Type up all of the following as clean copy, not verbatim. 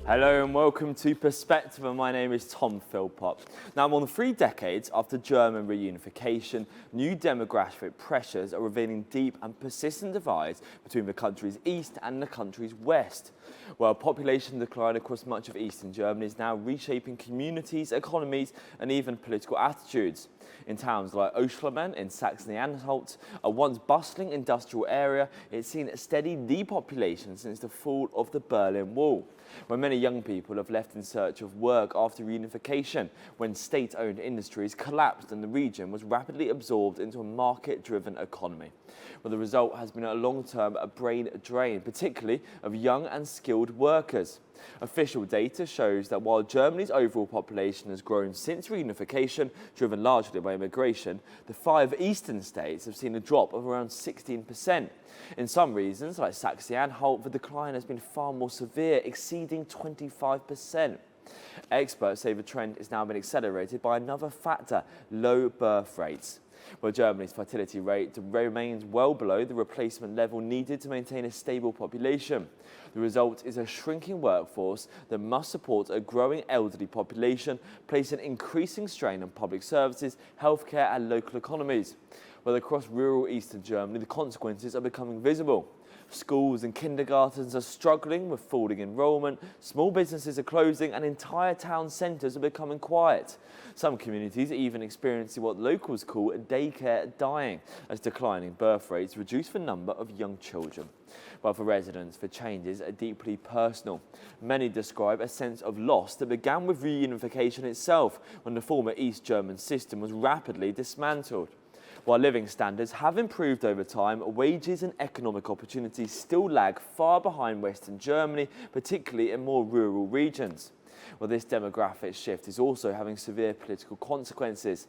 Hello and welcome to Perspectiva. My name is Tom Philpot. Now, more than 3 decades after German reunification, new demographic pressures are revealing deep and persistent divides between the country's east and the country's west. Well, population decline across much of eastern Germany is now reshaping communities, economies and even political attitudes. In towns like Oschlamen in Saxony-Anhalt, a once bustling industrial area, it's seen a steady depopulation since the fall of the Berlin Wall, where many young people have left in search of work after reunification, when state-owned industries collapsed and the region was rapidly absorbed into a market-driven economy. Well, the result has been a long-term brain drain, particularly of young and skilled workers. Official data shows that while Germany's overall population has grown since reunification, driven largely by immigration, the 5 eastern states have seen a drop of around 16%. In some regions, like Saxony-Anhalt, the decline has been far more severe, exceeding 25%. Experts say the trend is now being accelerated by another factor: low birth rates. Well, Germany's fertility rate remains well below the replacement level needed to maintain a stable population. The result is a shrinking workforce that must support a growing elderly population, placing increasing strain on public services, healthcare and local economies. Well, across rural eastern Germany, the consequences are becoming visible. Schools and kindergartens are struggling with falling enrollment, small businesses are closing and entire town centres are becoming quiet. Some communities are even experiencing what locals call a daycare dying, as declining birth rates reduce the number of young children. But for residents, the changes are deeply personal. Many describe a sense of loss that began with reunification itself, when the former East German system was rapidly dismantled. While living standards have improved over time, wages and economic opportunities still lag far behind Western Germany, particularly in more rural regions. Well, this demographic shift is also having severe political consequences.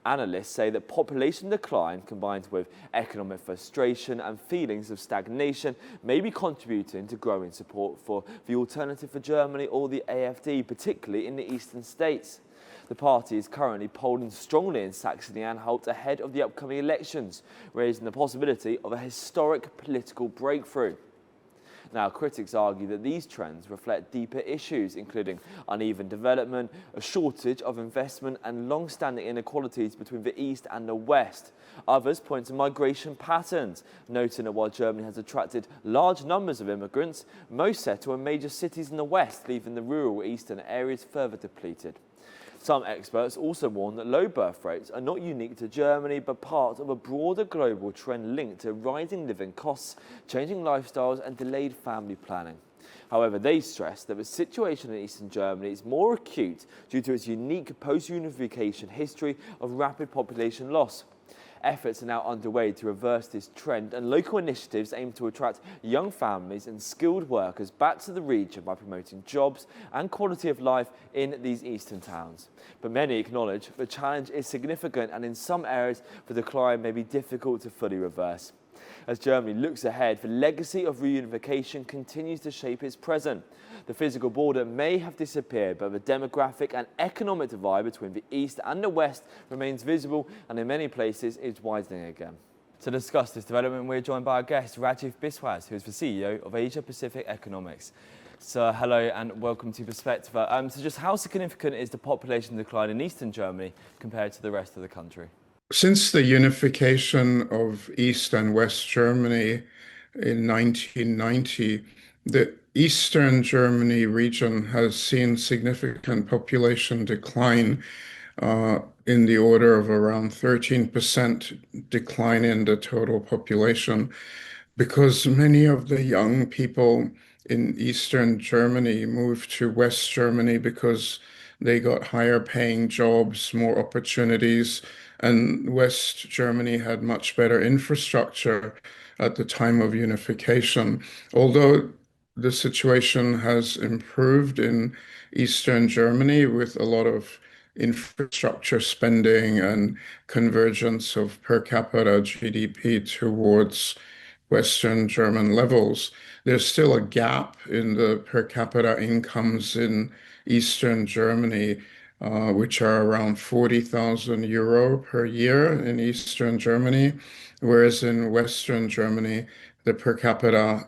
Analysts say that population decline combined with economic frustration and feelings of stagnation may be contributing to growing support for the Alternative for Germany, or the AfD, particularly in the eastern states. The party is currently polling strongly in Saxony-Anhalt ahead of the upcoming elections, raising the possibility of a historic political breakthrough. Now, critics argue that these trends reflect deeper issues, including uneven development, a shortage of investment and long-standing inequalities between the East and the West. Others point to migration patterns, noting that while Germany has attracted large numbers of immigrants, most settle in major cities in the West, leaving the rural eastern areas further depleted. Some experts also warn that low birth rates are not unique to Germany, but part of a broader global trend linked to rising living costs, changing lifestyles and delayed family planning. However, they stress that the situation in eastern Germany is more acute due to its unique post-unification history of rapid population loss. Efforts are now underway to reverse this trend, and local initiatives aim to attract young families and skilled workers back to the region by promoting jobs and quality of life in these eastern towns. But many acknowledge the challenge is significant, and in some areas the decline may be difficult to fully reverse. As Germany looks ahead, the legacy of reunification continues to shape its present. The physical border may have disappeared, but the demographic and economic divide between the East and the West remains visible, and in many places is widening again. To discuss this development, we're joined by our guest, Rajiv Biswas, who is the CEO of Asia Pacific Economics. So, hello and welcome to Perspectiva. So just how significant is the population decline in Eastern Germany compared to the rest of the country? Since the unification of East and West Germany in 1990, the Eastern Germany region has seen significant population decline in the order of around 13% decline in the total population, because many of the young people in Eastern Germany moved to West Germany because they got higher paying jobs, more opportunities, and West Germany had much better infrastructure at the time of unification. Although the situation has improved in Eastern Germany with a lot of infrastructure spending and convergence of per capita GDP towards Western German levels, there's still a gap in the per capita incomes in Eastern Germany, which are around 40,000 euro per year in Eastern Germany, whereas in Western Germany, the per capita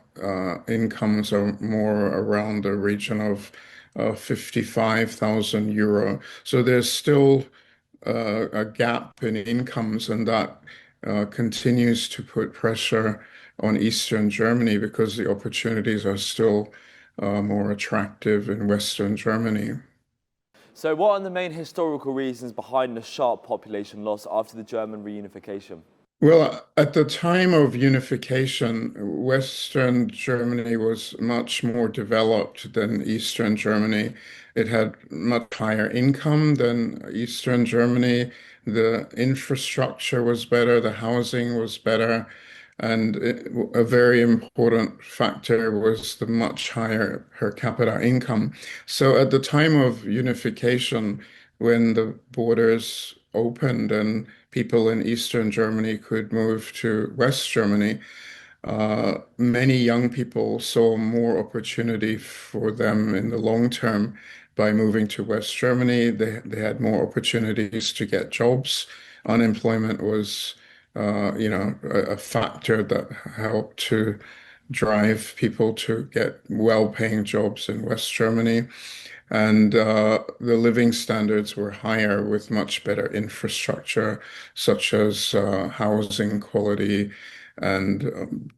incomes are more around the region of 55,000 euro. So there's still a gap in incomes, and that continues to put pressure on Eastern Germany because the opportunities are still more attractive in Western Germany. So what are the main historical reasons behind the sharp population loss after the German reunification? Well, at the time of unification, Western Germany was much more developed than Eastern Germany. It had much higher income than Eastern Germany. The infrastructure was better, the housing was better, and a very important factor was the much higher per capita income. So at the time of unification, when the borders opened and people in Eastern Germany could move to West Germany, many young people saw more opportunity for them in the long term by moving to West Germany. They had more opportunities to get jobs. Unemployment was, a factor that helped to drive people to get well-paying jobs in West Germany. And the living standards were higher with much better infrastructure, such as housing quality and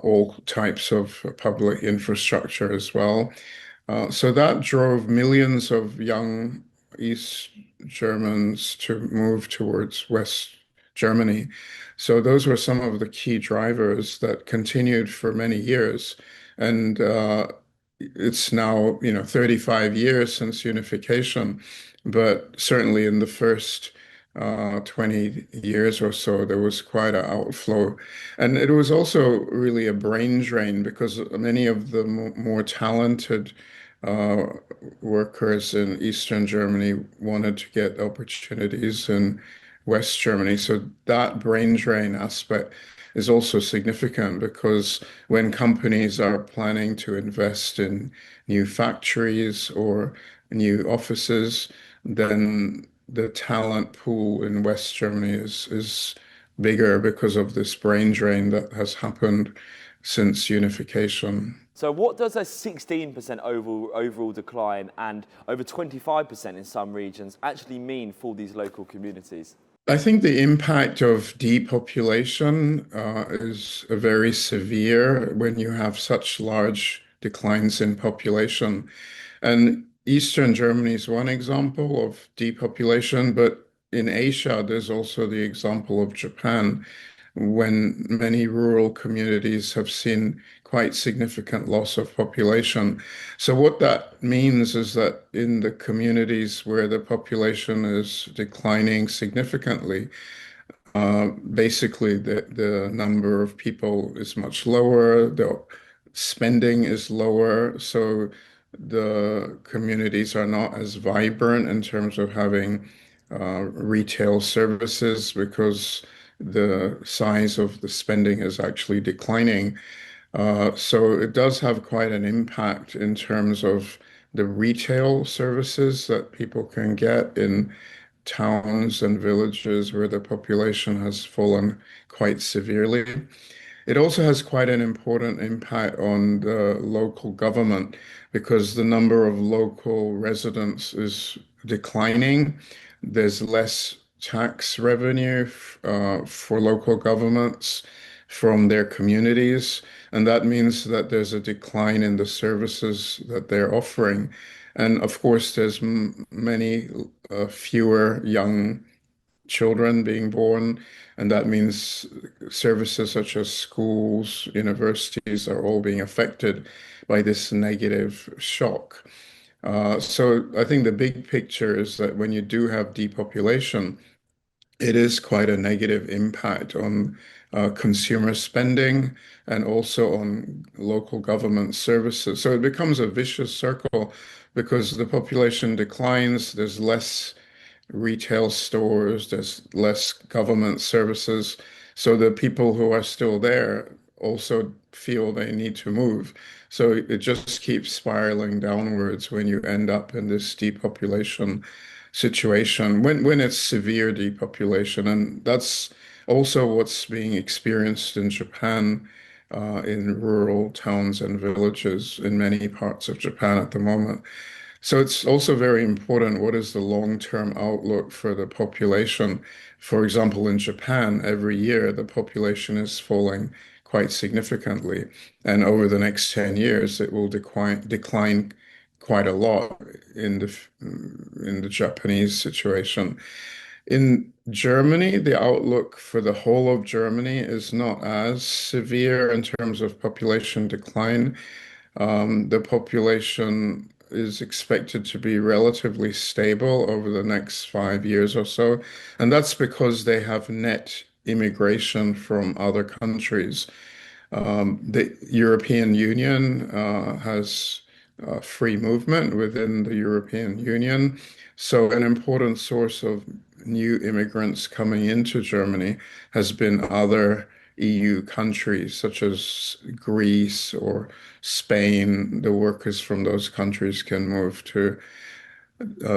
all types of public infrastructure as well. So that drove millions of young East Germans to move towards West Germany. So those were some of the key drivers that continued for many years. And it's now, 35 years since unification, but certainly in the first 20 years or so, there was quite an outflow. And it was also really a brain drain because many of the more talented uh, workers in Eastern Germany wanted to get opportunities in West Germany. So that brain drain aspect is also significant because when companies are planning to invest in new factories or new offices, then the talent pool in West Germany is bigger because of this brain drain that has happened since unification. So what does a 16% overall decline and over 25% in some regions actually mean for these local communities? I think the impact of depopulation is very severe when you have such large declines in population. And Eastern Germany is one example of depopulation, but in Asia, there's also the example of Japan, when many rural communities have seen quite significant loss of population. So what that means is that in the communities where the population is declining significantly, basically the number of people is much lower, the spending is lower, so the communities are not as vibrant in terms of having retail services because the size of the spending is actually declining. So it does have quite an impact in terms of the retail services that people can get in towns and villages where the population has fallen quite severely. It also has quite an important impact on the local government because the number of local residents is declining. There's less tax revenue for local governments from their communities, and that means that there's a decline in the services that they're offering. And of course, there's many fewer young children being born, and that means services such as schools, universities are all being affected by this negative shock. So I think the big picture is that when you do have depopulation, it is quite a negative impact on consumer spending and also on local government services. So it becomes a vicious circle because the population declines, there's less retail stores, there's less government services. So the people who are still there also feel they need to move. So it just keeps spiraling downwards when you end up in this depopulation situation, when it's severe depopulation. And that's also what's being experienced in Japan in rural towns and villages in many parts of Japan at the moment. So it's also very important what is the long-term outlook for the population. For example, in Japan, every year the population is falling quite significantly, and over the next 10 years it will decline quite a lot in the Japanese situation. In Germany, the outlook for the whole of Germany is not as severe in terms of population decline. The population is expected to be relatively stable over the next 5 years or so, and that's because they have net immigration from other countries. The European Union has free movement within the European Union. So, an important source of new immigrants coming into Germany has been other EU countries, such as Greece or Spain. The workers from those countries can move to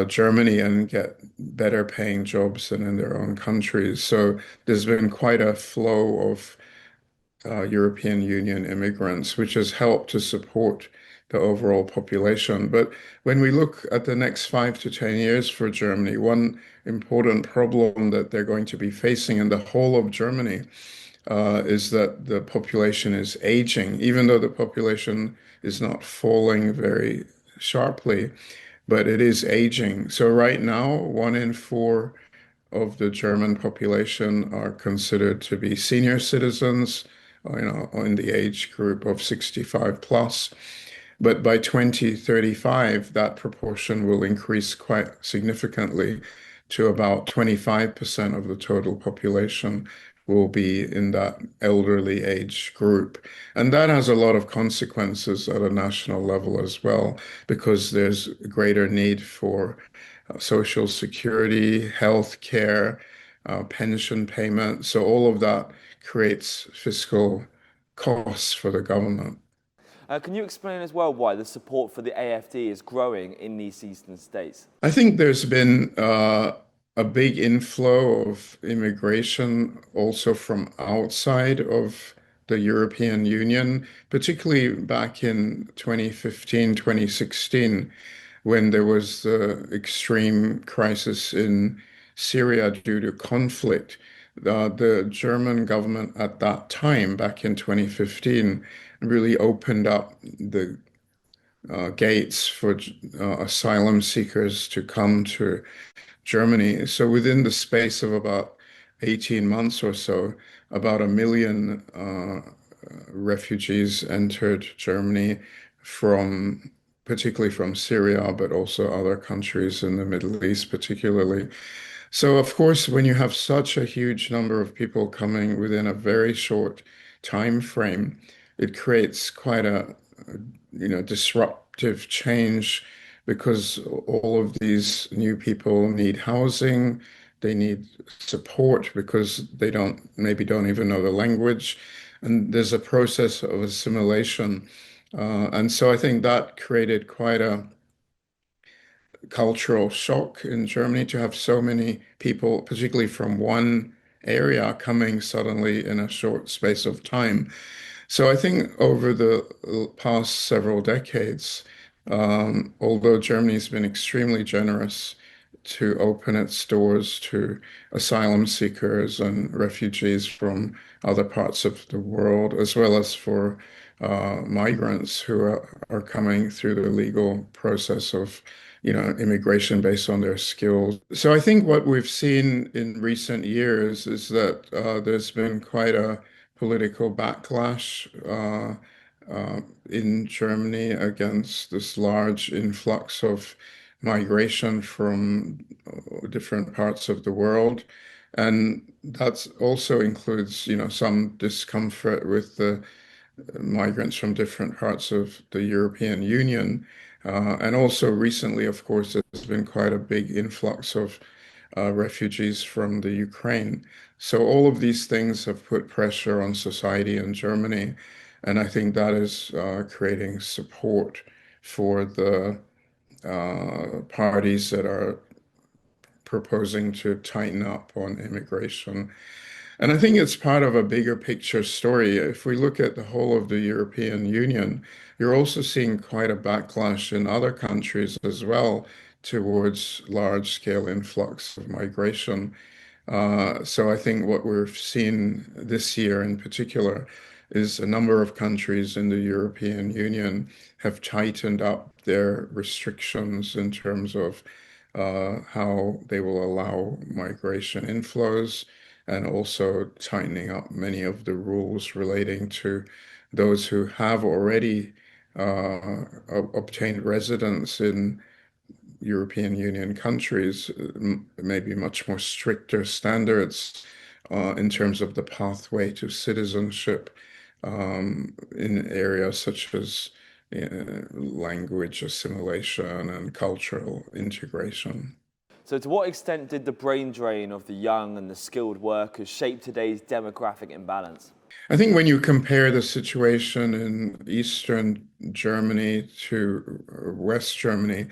Germany and get better paying jobs than in their own countries. So, there's been quite a flow of European Union immigrants, which has helped to support the overall population. But when we look at the next 5 to 10 years for Germany, one important problem that they're going to be facing in the whole of Germany is that the population is aging, even though the population is not falling very sharply, but it is aging. So right now, 1 in 4 of the German population are considered to be senior citizens, in the age group of 65 plus. But by 2035, that proportion will increase quite significantly to about 25% of the total population will be in that elderly age group. And that has a lot of consequences at a national level as well, because there's a greater need for social security, health care, pension payment. So all of that creates fiscal costs for the government. Can you explain as well why the support for the AfD is growing in these eastern states? I think there's been a big inflow of immigration also from outside of the European Union, particularly back in 2015, 2016, when there was the extreme crisis in Syria due to conflict. The German government at that time, back in 2015, really opened up the gates for asylum seekers to come to Germany. So within the space of about 18 months or so, about 1 million refugees entered Germany from particularly from Syria, but also other countries in the Middle East, particularly. So, of course, when you have such a huge number of people coming within a very short time frame, it creates quite a disruptive change because all of these new people need housing, they need support because they don't even know the language, and there's a process of assimilation. And so I think that created quite a cultural shock in Germany to have so many people, particularly from one area, coming suddenly in a short space of time. So I think over the past several decades, although Germany's been extremely generous to open its doors to asylum seekers and refugees from other parts of the world, as well as for migrants who are coming through the legal process of, immigration based on their skills. So I think what we've seen in recent years is that there's been quite a political backlash in Germany against this large influx of migration from different parts of the world. And that also includes, some discomfort with the migrants from different parts of the European Union. And also recently, of course, there's been quite a big influx of refugees from the Ukraine. So all of these things have put pressure on society in Germany, and I think that is creating support for the parties that are proposing to tighten up on immigration. And I think it's part of a bigger picture story. If we look at the whole of the European Union, you're also seeing quite a backlash in other countries as well towards large-scale influx of migration. So I think what we've seen this year in particular is a number of countries in the European Union have tightened up their restrictions in terms of how they will allow migration inflows and also tightening up many of the rules relating to those who have already obtained residence in European Union countries, maybe much more stricter standards in terms of the pathway to citizenship in areas such as language assimilation and cultural integration. So, to what extent did the brain drain of the young and the skilled workers shape today's demographic imbalance? I think when you compare the situation in Eastern Germany to West Germany,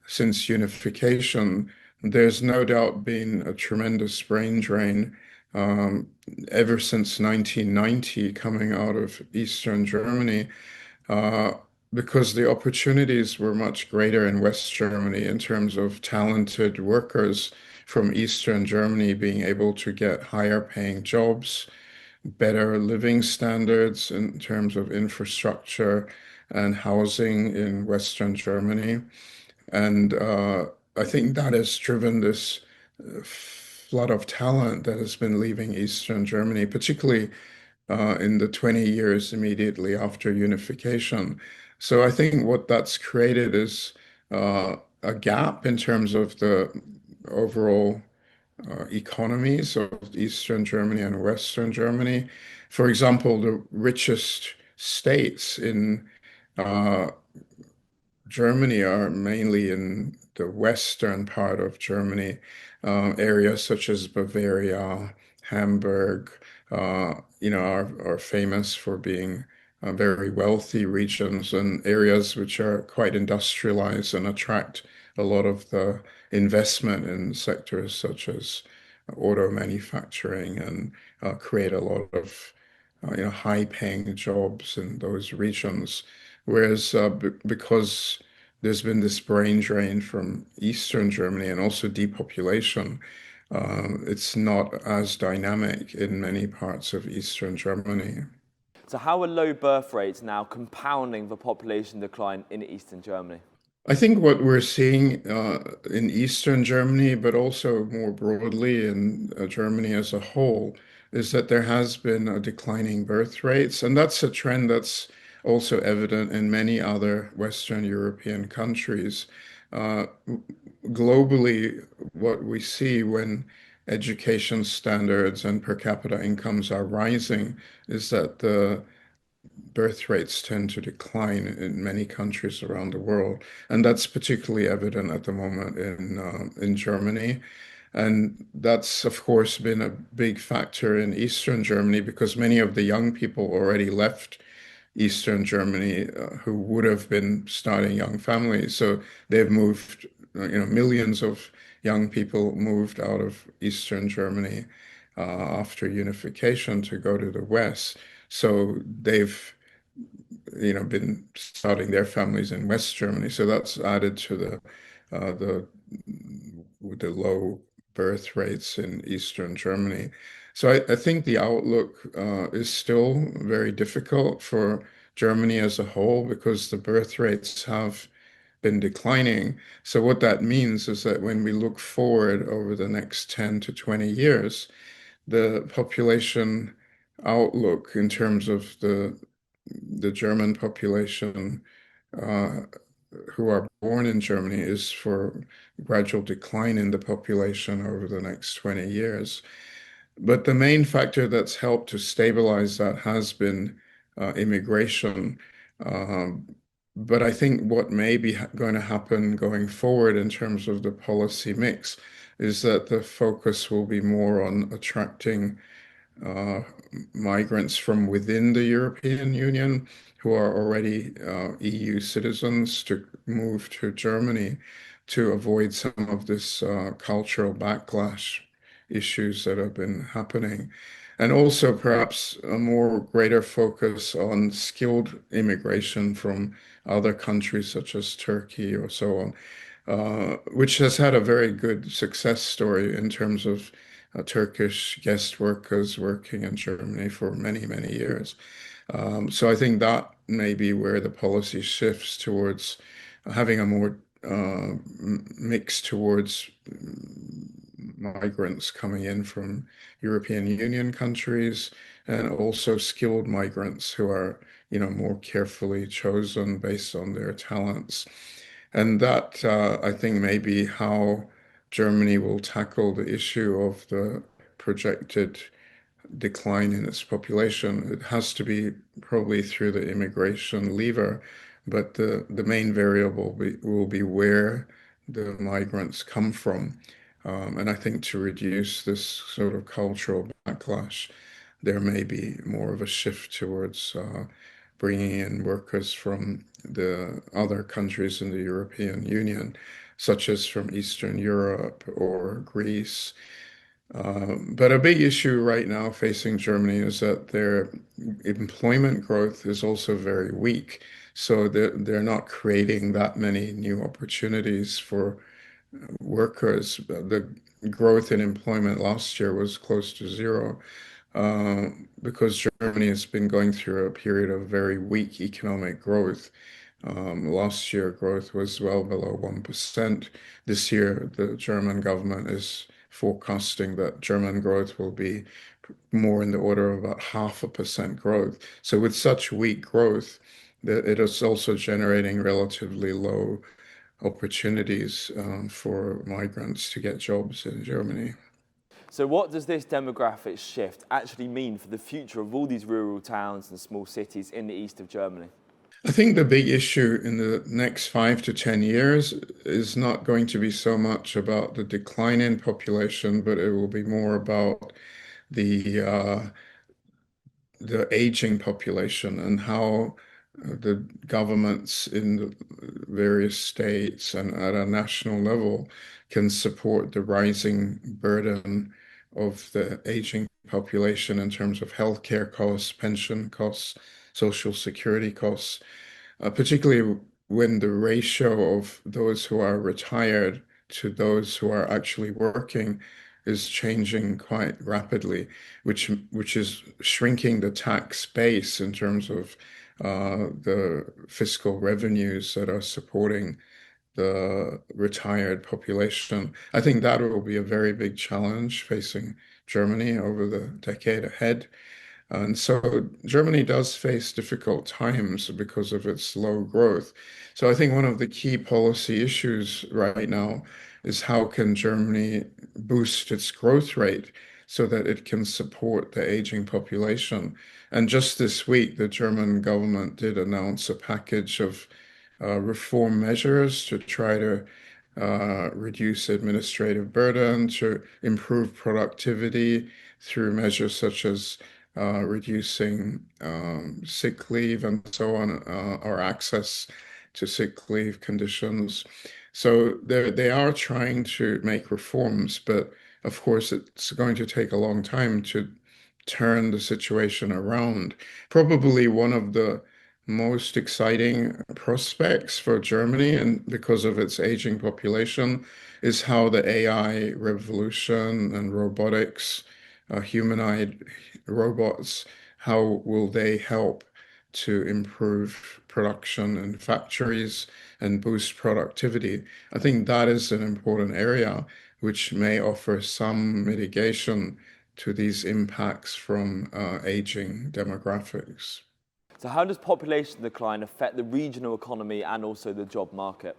since unification, there's no doubt been a tremendous brain drain um, ever since 1990 coming out of Eastern Germany, uh, because the opportunities were much greater in West Germany in terms of talented workers from Eastern Germany being able to get higher paying jobs, better living standards in terms of infrastructure and housing in Western Germany. And I think that has driven this flood of talent that has been leaving Eastern Germany, particularly in the 20 years immediately after unification. So I think what that's created is a gap in terms of the overall economies of Eastern Germany and Western Germany. For example, the richest states in uh, Germany are mainly in the western part of Germany, areas such as Bavaria, Hamburg, are famous for being very wealthy regions and areas which are quite industrialized and attract a lot of the investment in sectors such as auto manufacturing and create a lot of high-paying jobs in those regions. Whereas because there's been this brain drain from Eastern Germany and also depopulation, it's not as dynamic in many parts of Eastern Germany. So, how are low birth rates now compounding the population decline in Eastern Germany? I think what we're seeing in Eastern Germany, but also more broadly in Germany as a whole, is that there has been a declining birth rates. And that's a trend that's also evident in many other Western European countries. Uh, Globally, what we see when education standards and per capita incomes are rising is that the birth rates tend to decline in many countries around the world, and that's particularly evident at the moment in Germany. And that's, of course, been a big factor in Eastern Germany because many of the young people already left Eastern Germany who would have been starting young families. So they've moved, millions of young people moved out of Eastern Germany after unification to go to the West. So they've been starting their families in West Germany. So that's added to uh, the the low birth rates in Eastern Germany. So I think the outlook is still very difficult for Germany as a whole because the birth rates have been declining. So what that means is that when we look forward over the next 10 to 20 years, the population outlook in terms of the German population uh, who are born in Germany is for gradual decline in the population over the next 20 years. But the main factor that's helped to stabilize that has been immigration. Um, but I think what may be going to happen going forward in terms of the policy mix is that the focus will be more on attracting uh, migrants from within the European Union who are already EU citizens to move to Germany to avoid some of this cultural backlash issues that have been happening. And also perhaps a more greater focus on skilled immigration from other countries such as Turkey or so on, which has had a very good success story in terms of Turkish guest workers working in Germany for many, many years. So I think that may be where the policy shifts towards having a more mix towards migrants coming in from European Union countries and also skilled migrants who are, more carefully chosen based on their talents. And that, I think, may be how Germany will tackle the issue of the projected decline in its population. It has to be probably through the immigration lever, but the main variable will be where the migrants come from. And I think to reduce this sort of cultural backlash, there may be more of a shift towards bringing in workers from the other countries in the European Union, such as from Eastern Europe or Greece. But a big issue right now facing Germany is that their employment growth is also very weak. So they're not creating that many new opportunities for workers. The growth in employment last year was close to zero, because Germany has been going through a period of very weak economic growth. Last year, growth was well below 1%. This year, the German government is forecasting that German growth will be more in the order of about 0.5% growth. So with such weak growth, that it is also generating relatively low opportunities for migrants to get jobs in Germany. So what does this demographic shift actually mean for the future of all these rural towns and small cities in the east of Germany? I think the big issue in the next 5 to 10 years is not going to be so much about the decline in population, but it will be more about the the aging population and how the governments in the various states and at a national level can support the rising burden of the aging population in terms of healthcare costs, pension costs, social security costs, particularly when the ratio of those who are retired to those who are actually working is changing quite rapidly, which is shrinking the tax base in terms of the fiscal revenues that are supporting the retired population. I think that will be a very big challenge facing Germany over the decade ahead. And so Germany does face difficult times because of its low growth. So I think one of the key policy issues right now is how can Germany boost its growth rate so that it can support the aging population. And just this week, the German government did announce a package of reform measures to try to reduce administrative burden, to improve productivity through measures such as reducing sick leave and so on, or access to sick leave conditions. So they are trying to make reforms, but of course it's going to take a long time to turn the situation around. Probably one of the most exciting prospects for Germany, and because of its aging population, is how the AI revolution and robotics, humanoid robots, how will they help to improve production in factories and boost productivity? I think that is an important area which may offer some mitigation to these impacts from aging demographics. So how does population decline affect the regional economy and also the job market?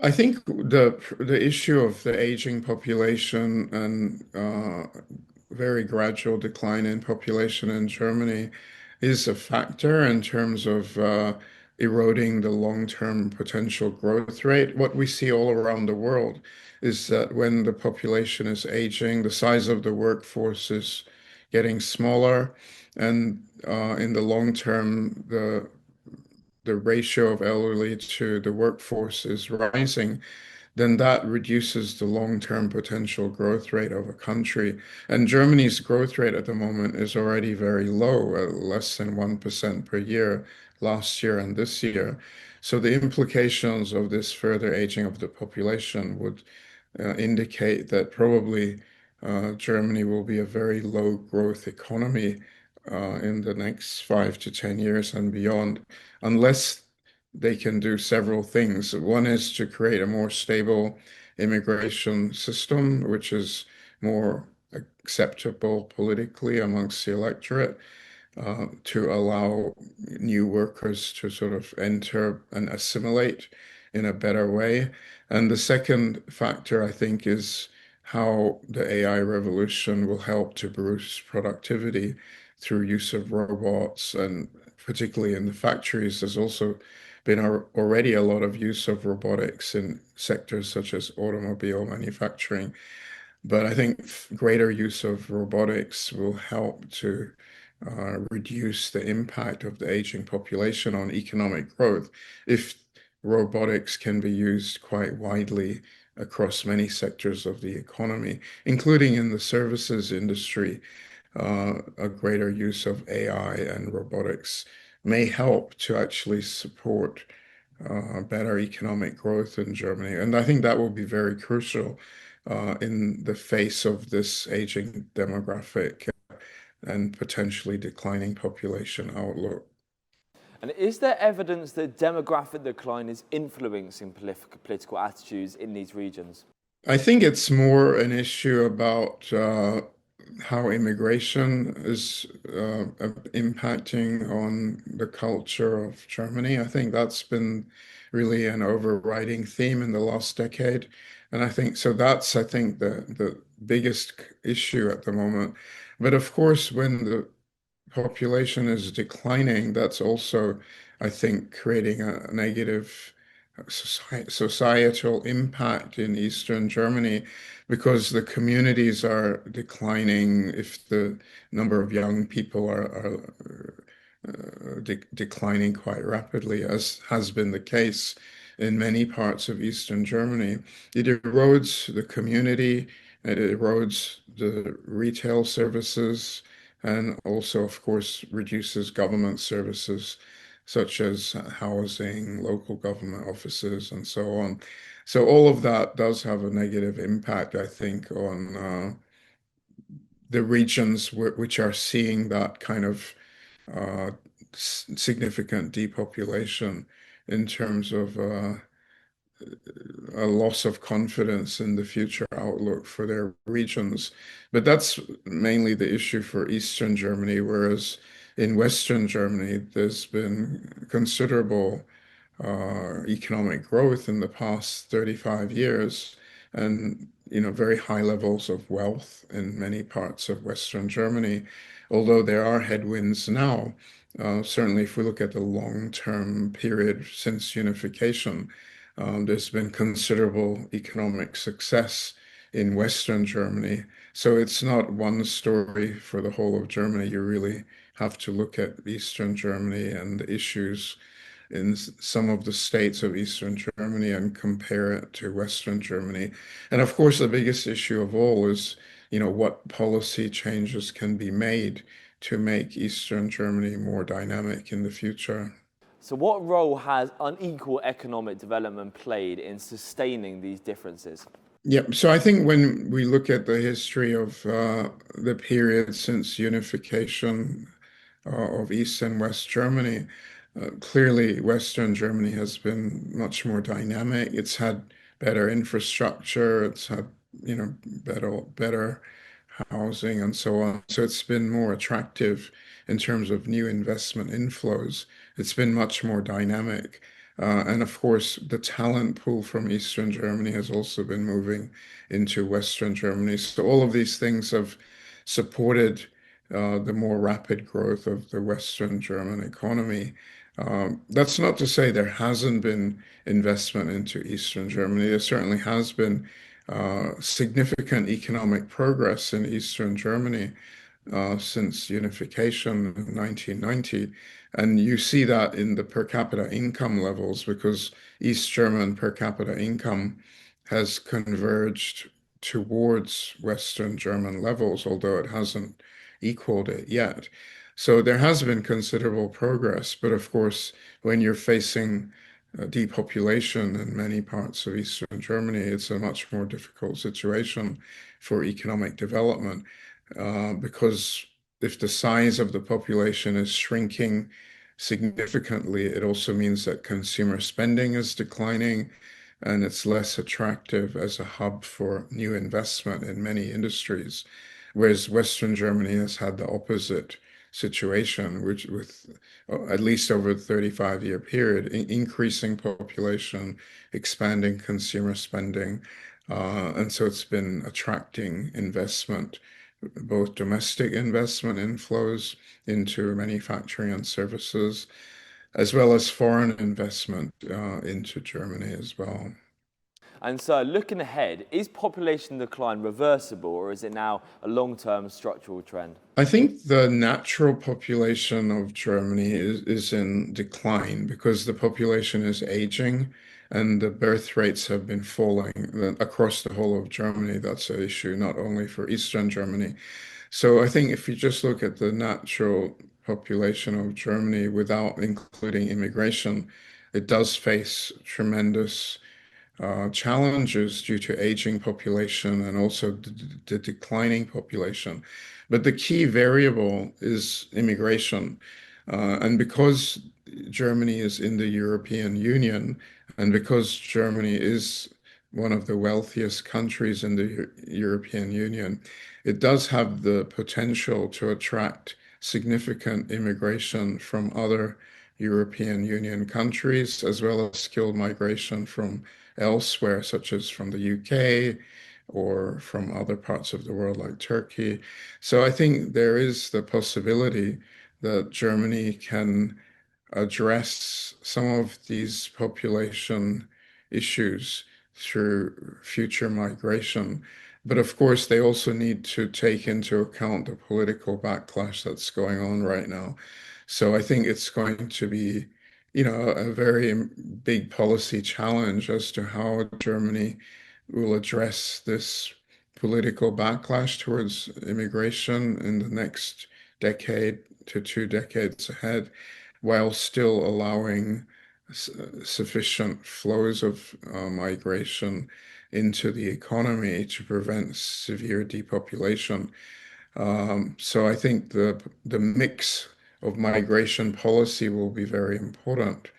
I think the issue of the aging population and very gradual decline in population in Germany is a factor in terms of eroding the long-term potential growth rate. What we see all around the world is that when the population is aging, the size of the workforce is getting smaller, and in the long term, the ratio of elderly to the workforce is rising. then that reduces the long-term potential growth rate of a country. And Germany's growth rate at the moment is already very low, at less than 1% per year last year and this year. So the implications of this further aging of the population would indicate that probably Germany will be a very low growth economy in the next 5 to 10 years and beyond, unless they can do several things. One is to create a more stable immigration system, which is more acceptable politically amongst the electorate, to allow new workers to sort of enter and assimilate in a better way. And the second factor, I think, is how the AI revolution will help to boost productivity through use of robots, and particularly in the factories. There's also been already a lot of use of robotics in sectors such as automobile manufacturing. But I think greater use of robotics will help to reduce the impact of the aging population on economic growth if robotics can be used quite widely across many sectors of the economy, including in the services industry. A greater use of AI and robotics may help to actually support better economic growth in Germany. And I think that will be very crucial in the face of this aging demographic and potentially declining population outlook. And is there evidence that demographic decline is influencing political attitudes in these regions? I think it's more an issue about how immigration is impacting on the culture of Germany. I think that's been really an overriding theme in the last decade. And I think so that's, I think, the biggest issue at the moment. But of course, when the population is declining, that's also, I think, creating a negative societal impact in Eastern Germany, because the communities are declining if the number of young people are declining quite rapidly, as has been the case in many parts of Eastern Germany. It erodes the community, it erodes the retail services, and also, of course, reduces government services such as housing, local government offices, and so on. So all of that does have a negative impact, I think, on the regions which are seeing that kind of uh, significant depopulation in terms of a loss of confidence in the future outlook for their regions. But that's mainly the issue for Eastern Germany, whereas in Western Germany, there's been considerable economic growth in the past 35 years, and very high levels of wealth in many parts of Western Germany, although there are headwinds now. Certainly, if we look at the long-term period since unification, there's been considerable economic success in Western Germany. So it's not one story for the whole of Germany. You really have to look at Eastern Germany and the issues in some of the states of Eastern Germany and compare it to Western Germany. And of course, the biggest issue of all is, what policy changes can be made to make Eastern Germany more dynamic in the future. So, what role has unequal economic development played in sustaining these differences? Yeah, so I think when we look at the history of the period since unification of East and West Germany, clearly Western Germany has been much more dynamic. It's had better infrastructure, it's had, better housing and so on. So it's been more attractive in terms of new investment inflows. It's been much more dynamic. And of course, the talent pool from Eastern Germany has also been moving into Western Germany. So all of these things have supported the more rapid growth of the Western German economy. That's not to say there hasn't been investment into Eastern Germany. There certainly has been significant economic progress in Eastern Germany since unification in 1990. And you see that in the per capita income levels, because East German per capita income has converged towards Western German levels, although it hasn't equaled it yet. So there has been considerable progress, but of course, when you're facing depopulation in many parts of Eastern Germany, it's a much more difficult situation for economic development because if the size of the population is shrinking significantly, it also means that consumer spending is declining and it's less attractive as a hub for new investment in many industries. Whereas Western Germany has had the opposite situation, which with at least over a 35-year period, increasing population, expanding consumer spending. And so it's been attracting investment, both domestic investment inflows into manufacturing and services, as well as foreign investment into Germany as well. And so looking ahead, is population decline reversible or is it now a long-term structural trend? I think the natural population of Germany is in decline because the population is aging and the birth rates have been falling across the whole of Germany. That's an issue, not only for Eastern Germany. So I think if you just look at the natural population of Germany without including immigration, it does face tremendous challenges due to aging population and also the declining population. But the key variable is immigration. And because Germany is in the European Union, and because Germany is one of the wealthiest countries in the European Union, it does have the potential to attract significant immigration from other European Union countries, as well as skilled migration from elsewhere, such as from the UK or from other parts of the world like Turkey. So I think there is the possibility that Germany can address some of these population issues through future migration. But of course, they also need to take into account the political backlash that's going on right now. So I think it's going to be, a very big policy challenge as to how Germany will address this political backlash towards immigration in the next decade to 2 decades ahead, while still allowing sufficient flows of migration into the economy to prevent severe depopulation. So I think the mix of migration policy will be very important.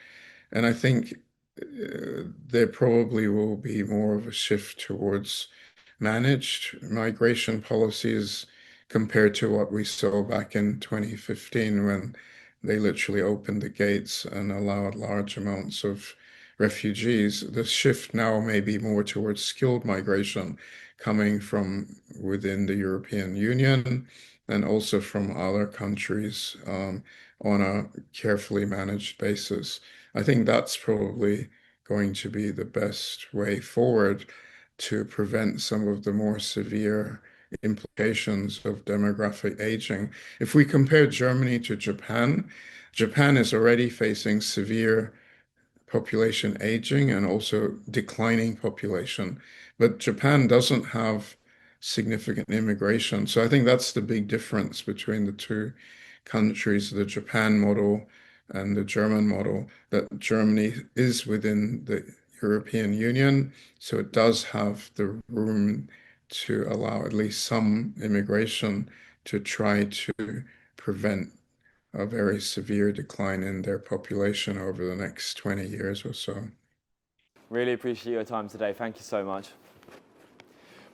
And I think there probably will be more of a shift towards managed migration policies compared to what we saw back in 2015 when they literally opened the gates and allowed large amounts of refugees. The shift now may be more towards skilled migration coming from within the European Union and also from other countries on a carefully managed basis. I think that's probably going to be the best way forward to prevent some of the more severe implications of demographic aging. If we compare Germany to Japan, Japan is already facing severe population aging and also declining population. But Japan doesn't have significant immigration. So I think that's the big difference between the two countries, the Japan model and the German model, that Germany is within the European Union, so it does have the room to allow at least some immigration to try to prevent a very severe decline in their population over the next 20 years or so. Really appreciate your time today. Thank you so much.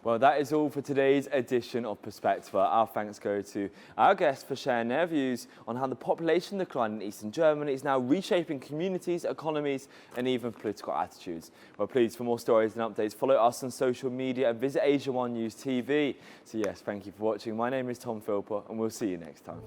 Well, that is all for today's edition of Perspectiva. Our thanks go to our guests for sharing their views on how the population decline in Eastern Germany is now reshaping communities, economies, and even political attitudes. Well, please, for more stories and updates, follow us on social media and visit Asia One News TV. So yes, thank you for watching. My name is Tom Philpot, and we'll see you next time.